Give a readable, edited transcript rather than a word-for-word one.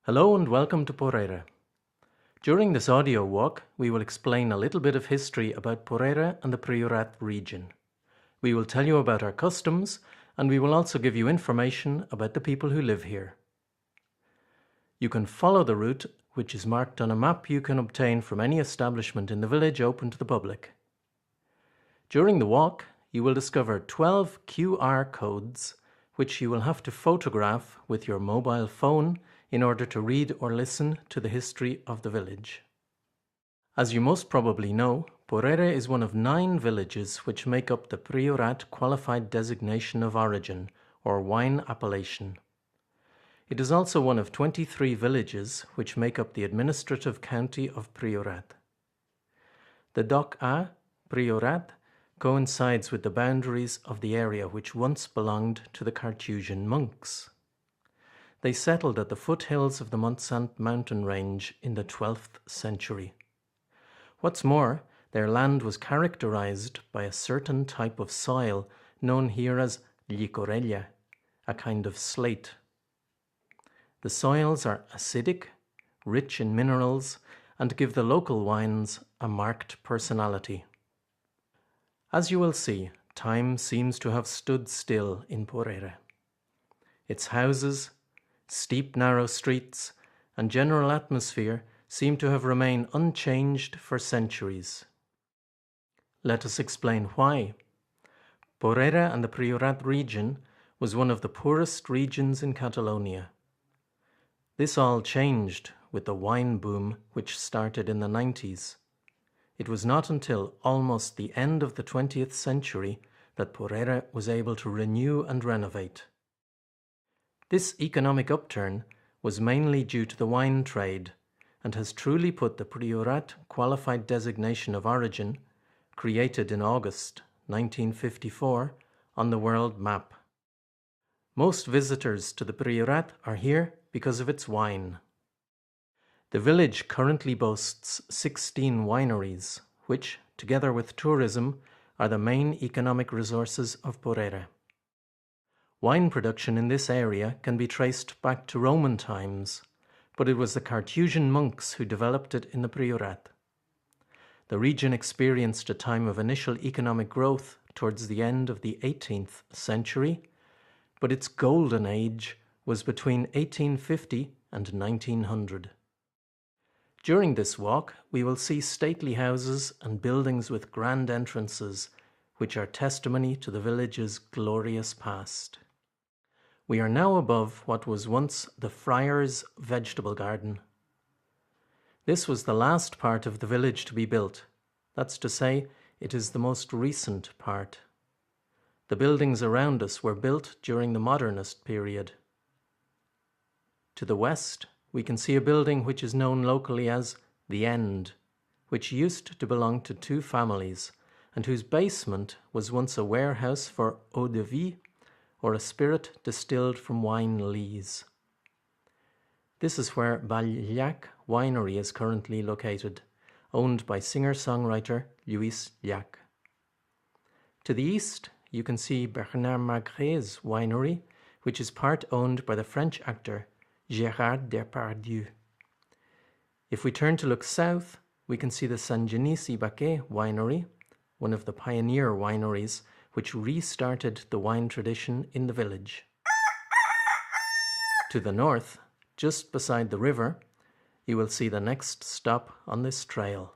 Hello and welcome to Porrera. During this audio walk, we will explain a little bit of history about Porrera and the Priorat region. We will tell you about our customs, and we will also give you information about the people who live here. You can follow the route, which is marked on a map you can obtain from any establishment in the village open to the public. During the walk, you will discover 12 QR codes, which you will have to photograph with your mobile phone in order to read or listen to the history of the village. As you most probably know, Porrera is one of 9 villages which make up the Priorat Qualified Designation of Origin, or wine appellation. It is also one of 23 villages which make up the administrative county of Priorat. The Doc A, Priorat, coincides with the boundaries of the area which once belonged to the Carthusian monks. They settled at the foothills of the Montsant mountain range in the 12th century. What's more, their land was characterized by a certain type of soil known here as llicorella, a kind of slate. The soils are acidic, rich in minerals, and give the local wines a marked personality. As you will see, time seems to have stood still in Porrera. Its houses, steep narrow streets, and general atmosphere seem to have remained unchanged for centuries. Let us explain why. Porrera and the Priorat region was one of the poorest regions in Catalonia. This all changed with the wine boom which started in the 90s. It was not until almost the end of the 20th century that Porrera was able to renew and renovate. This economic upturn was mainly due to the wine trade and has truly put the Priorat Qualified Designation of Origin, created in August 1954, on the world map. Most visitors to the Priorat are here because of its wine. The village currently boasts 16 wineries, which, together with tourism, are the main economic resources of Porrera. Wine production in this area can be traced back to Roman times, but it was the Carthusian monks who developed it in the Priorat. The region experienced a time of initial economic growth towards the end of the 18th century, but its golden age was between 1850 and 1900. During this walk, we will see stately houses and buildings with grand entrances, which are testimony to the village's glorious past. We are now above what was once the Friar's vegetable garden. This was the last part of the village to be built. That's to say, it is the most recent part. The buildings around us were built during the modernist period. To the west, we can see a building which is known locally as the End, which used to belong to 2 families, and whose basement was once a warehouse for eau de vie, or a spirit distilled from wine lees. This is where Val-Llac Winery is currently located, owned by singer-songwriter Louis Llac. To the east, you can see Bernard Magret's winery, which is part owned by the French actor Gérard Depardieu. If we turn to look south, we can see the Saint-Genis-y-Baquet winery, one of the pioneer wineries which restarted the wine tradition in the village. To the north, just beside the river, you will see the next stop on this trail.